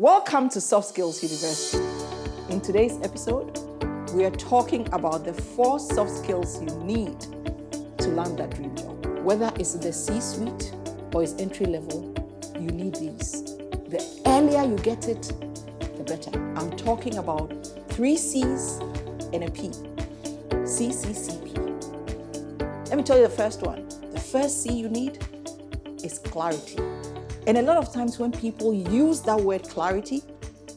Welcome to Soft Skills University. In today's episode, we are talking about the 4 soft skills you need to land that dream job. Whether it's the C-suite or it's entry level, you need these. The earlier you get it, the better. I'm talking about 3 C's and a P. CCCP. Let me tell you the first one. The first C you need is clarity. And a lot of times when people use that word clarity,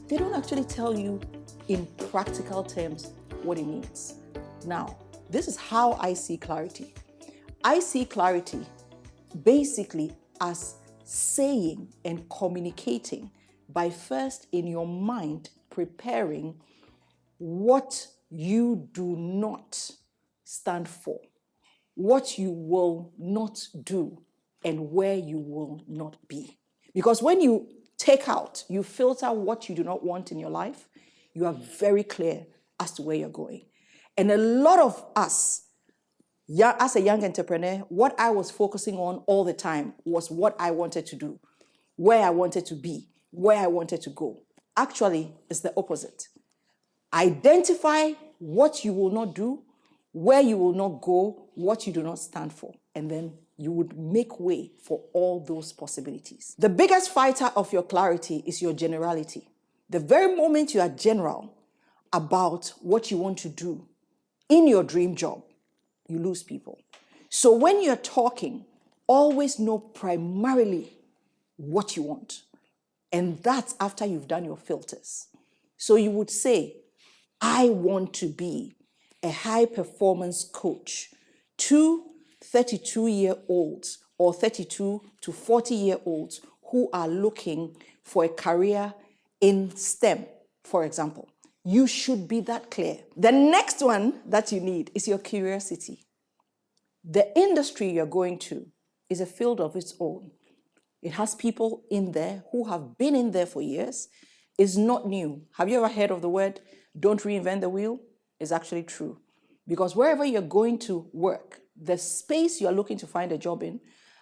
they don't actually tell you in practical terms what it means. Now, this is how I see clarity. I see clarity basically as saying and communicating by first in your mind preparing what you do not stand for, what you will not do, and where you will not be. Because when you take out, you filter what you do not want in your life, you are very clear as to where you're going. And a lot of us, as a young entrepreneur, what I was focusing on all the time was what I wanted to do, where I wanted to be, where I wanted to go. Actually, it's the opposite. Identify what you will not do, where you will not go, what you do not stand for, and then you would make way for all those possibilities. The biggest fighter of your clarity is your generality. The very moment you are general about what you want to do in your dream job, you lose people. So when you're talking, always know primarily what you want. And that's after you've done your filters. So you would say, I want to be a high performance coach to 32-year-olds or 32 to 40-year-olds who are looking for a career in STEM, for example. You should be that clear. The next one that you need is your curiosity. The industry you're going to is a field of its own. It has people in there who have been in there for years. It's not new. Have you ever heard of the word, don't reinvent the wheel? It's actually true. Because wherever you're going to work, the space you're looking to find a job in,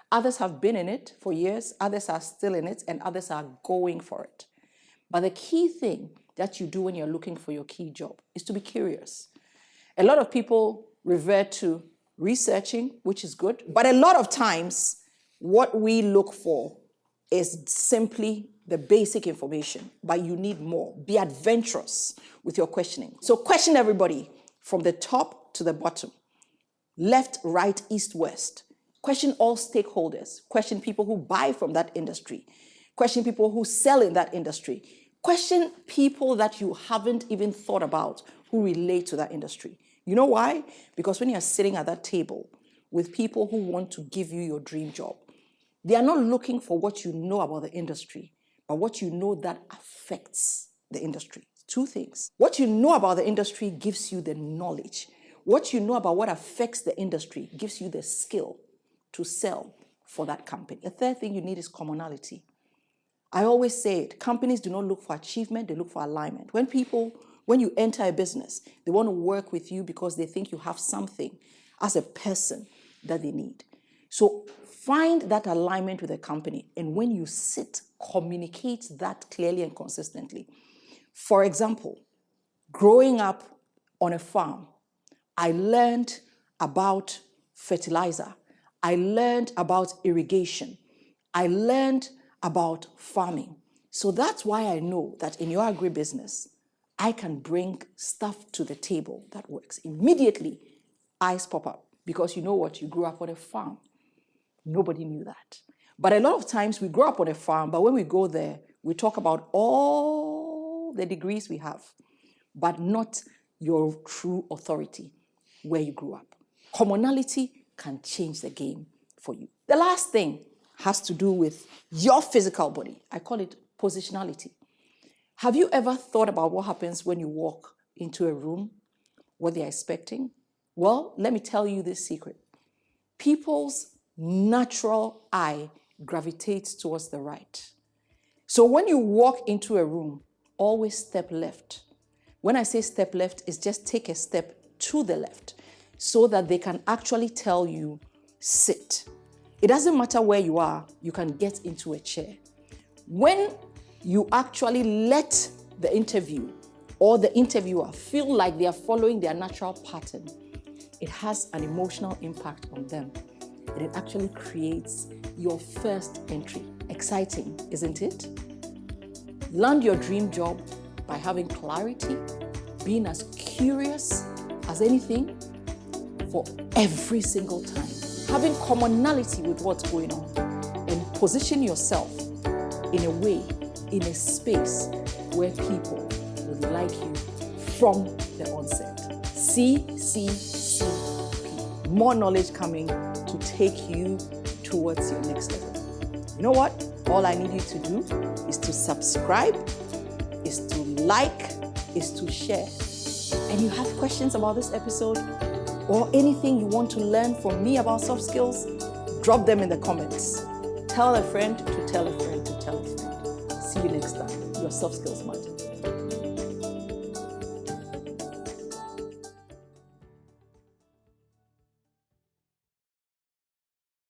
others have been in it for years, others are still in it, and others are going for it. But the key thing that you do when you're looking for your key job is to be curious. A lot of people revert to researching, which is good, but a lot of times what we look for is simply the basic information, but you need more. Be adventurous with your questioning. So question everybody from the top to the bottom. Left, right, east, west. Question all stakeholders. Question people who buy from that industry. Question people who sell in that industry. Question people that you haven't even thought about who relate to that industry. You know why? Because when you're sitting at that table with people who want to give you your dream job, they are not looking for what you know about the industry, but what you know that affects the industry. 2 things. What you know about the industry gives you the knowledge. What you know about what affects the industry gives you the skill to sell for that company. The third thing you need is commonality. I always say it, companies do not look for achievement, they look for alignment. When you enter a business, they want to work with you because they think you have something as a person that they need. So find that alignment with a company, and when you sit, communicate that clearly and consistently. For example, growing up on a farm, I learned about fertilizer. I learned about irrigation. I learned about farming. So that's why I know that in your agribusiness, I can bring stuff to the table that works. Immediately, eyes pop up because you know what? You grew up on a farm. Nobody knew that. But a lot of times we grow up on a farm, but when we go there, we talk about all the degrees we have, but not your true authority where you grew up. Commonality can change the game for you. The last thing has to do with your physical body. I call it positionality. Have you ever thought about what happens when you walk into a room, what they're expecting? Well, let me tell you this secret. People's natural eye gravitates towards the right. So when you walk into a room, always step left. When I say step left, it's just take a step to the left so that they can actually tell you, sit. It doesn't matter where you are, you can get into a chair. When you actually let the interview or the interviewer feel like they are following their natural pattern, it has an emotional impact on them. And it actually creates your first entry. Exciting, isn't it? Land your dream job by having clarity, being as curious as anything for every single time, having commonality with what's going on, and position yourself in a way, in a space where people would like you from the onset. CCCP. More knowledge coming to take you towards your next level. You know what? All I need you to do is to subscribe, is to like, is to share. And you have questions about this episode or anything you want to learn from me about soft skills, drop them in the comments. Tell a friend to tell a friend to tell a friend. See you next time. Your soft skills matter.